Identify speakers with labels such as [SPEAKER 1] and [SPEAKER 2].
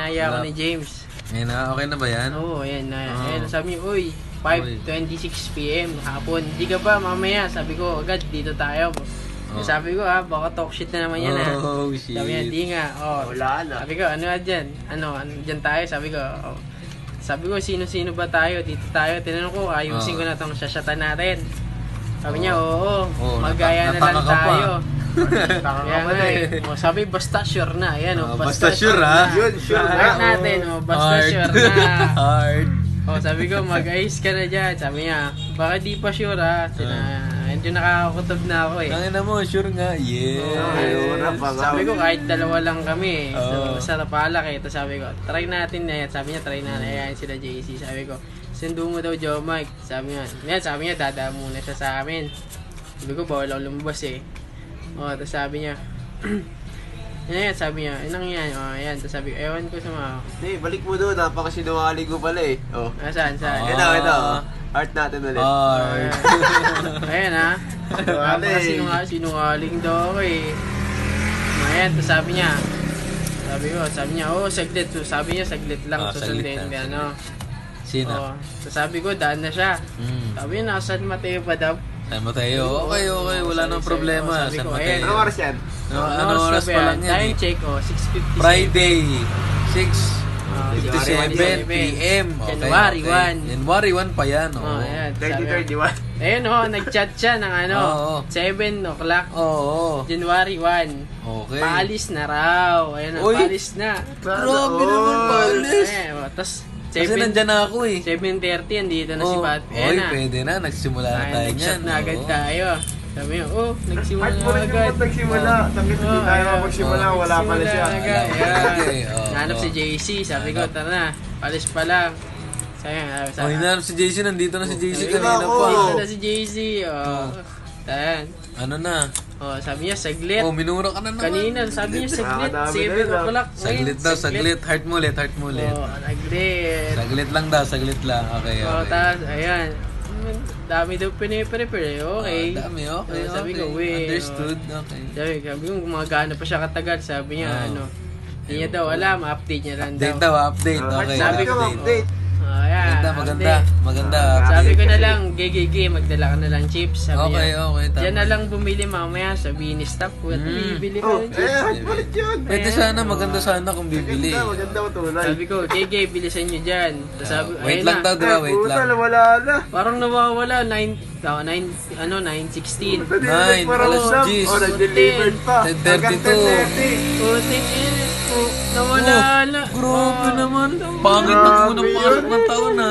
[SPEAKER 1] inaya ako ni James.
[SPEAKER 2] Ngayon na, okay na ba yan?
[SPEAKER 1] Oo, ayan na. Ayan, sabi niya, uy, 5:26 PM hapon. Di ka ba mamaya? Sabi ko, agad dito tayo. Sabi ko, baka talk shit na naman yan
[SPEAKER 2] Oh, shit.
[SPEAKER 1] Sabi niya, di nga.
[SPEAKER 3] Wala na.
[SPEAKER 1] Sabi ko, ano nga dyan? Ano dyan tayo? Sabi ko, Sabi ko, sino-sino ba tayo? Dito tayo. Tinanong ko, ayusin ko na tong sasyatan natin. Sabi niya, oo, magaya na lang tayo. Kaya nga sabi, basta sure na. Ayan,
[SPEAKER 2] basta sure ha?
[SPEAKER 3] Yun, sure
[SPEAKER 1] Hard
[SPEAKER 3] na.
[SPEAKER 1] natin, basta sure na.
[SPEAKER 2] Hard.
[SPEAKER 1] Sabi ko, mag-ayos ka na dyan. Sabi niya, bakit di pa sure ha? Medyo nakakakutob na ako eh.
[SPEAKER 2] Tangina mo, sure nga. Yes.
[SPEAKER 1] Sabi ko, kahit dalawa lang kami. So, sarap pala kayo. Tapos sabi ko, try natin na yan. Sabi niya, try na. Ayan sila JC. Sabi ko, sundo mo daw, Joe Mike. Sabi niya, dada muna siya sa amin. Sabi ko, bawal ako lumabas eh. Tapos sabi niya, sabi niya, inang yan. Ayan, tapos sabi ko, ewan ko sa mga...
[SPEAKER 3] Hey, balik mo doon, napakasinungaling ko pala eh.
[SPEAKER 1] Saan?
[SPEAKER 3] Ito. Heart natin ulit.
[SPEAKER 1] Ayan ha. Sinungaling daw ako eh. Ayan, tapos sabi niya, saglit. So, sabi niya, saglit lang. Susundin ka, ano.
[SPEAKER 2] Sino?
[SPEAKER 1] So, sabi ko, daan na siya. Sabi niya, San Mateo pa daw.
[SPEAKER 2] San Mateo? Okay. Wala nang problema. San Mateo.
[SPEAKER 3] Anong oras yan?
[SPEAKER 2] Anong oras pa lang yan?
[SPEAKER 1] Time check, 6:57.
[SPEAKER 2] Friday, 6:57 PM.
[SPEAKER 1] January 1.
[SPEAKER 2] January 1 pa yan.
[SPEAKER 3] 30-31.
[SPEAKER 1] Ayun nag-chat siya ng 7 o'clock. January 1.
[SPEAKER 2] Okay.
[SPEAKER 1] Paalis na raw. Ayun, paalis na.
[SPEAKER 2] Grabe naman paalis.
[SPEAKER 1] Tapos,
[SPEAKER 2] kasi nandyan na ako eh.
[SPEAKER 1] 7:30, andito na si Pat.
[SPEAKER 2] Oy, pwede na. Nagsimula na tayo niyan.
[SPEAKER 1] Nag-chat na agad tayo. Sabi niya, nagsimula
[SPEAKER 3] Heart mo rin
[SPEAKER 1] agad.
[SPEAKER 3] yung nagsimula. Tangit hindi tayo magsimula. Wala pala siya.
[SPEAKER 1] Nanap si JC. Sabi ko, tara na. Palis pa lang.
[SPEAKER 2] Hinanap si JC. Nandito na si JC
[SPEAKER 1] kanina
[SPEAKER 2] kanina
[SPEAKER 1] pa.
[SPEAKER 2] pa.
[SPEAKER 1] Nandito na si JC. Ayan.
[SPEAKER 2] Ano na?
[SPEAKER 1] Sabi niya, saglit.
[SPEAKER 2] Minura ka na naman.
[SPEAKER 1] Kanina, sabi niya, saglit. 7 o'clock.
[SPEAKER 2] Saglit daw, saglit. Heart mo ulit.
[SPEAKER 1] Saglit.
[SPEAKER 2] Saglit lang daw, saglit lang. Okay.
[SPEAKER 1] Tapos, ayan. Dami daw pinipre-pre. Okay.
[SPEAKER 2] Dami, okay.
[SPEAKER 1] Sabi ko,
[SPEAKER 2] understood. Okay.
[SPEAKER 1] Sabi ko, gumagana pa siya katagal. Sabi niya, hindi niya daw alam. Update niya lang daw.
[SPEAKER 2] Update. Okay.
[SPEAKER 1] Sabi ko,
[SPEAKER 3] update.
[SPEAKER 1] Ayan.
[SPEAKER 2] Maganda.
[SPEAKER 1] Sabi ko na lang, gigi, magdala ka na lang chips. Sabi
[SPEAKER 2] Okay.
[SPEAKER 1] niya, diyan na lang bumili mamaya. Sabihin ni staff ko, bibili ka ng chips.
[SPEAKER 3] Heart ulit yun.
[SPEAKER 2] Pwede sana, maganda sana kung bibili.
[SPEAKER 3] Maganda ko tunay.
[SPEAKER 1] Sabi ko, gigi, bilisan nyo dyan.
[SPEAKER 2] Wait lang daw, diba? Wait lang.
[SPEAKER 3] Wala na.
[SPEAKER 1] Parang nawawala, 9:16.
[SPEAKER 2] 9, alas 10.
[SPEAKER 3] Nag-delivered pa.
[SPEAKER 2] 10:32.
[SPEAKER 1] Nawala na.
[SPEAKER 2] Grabe naman. Pangit ng unang pasok ng taon na.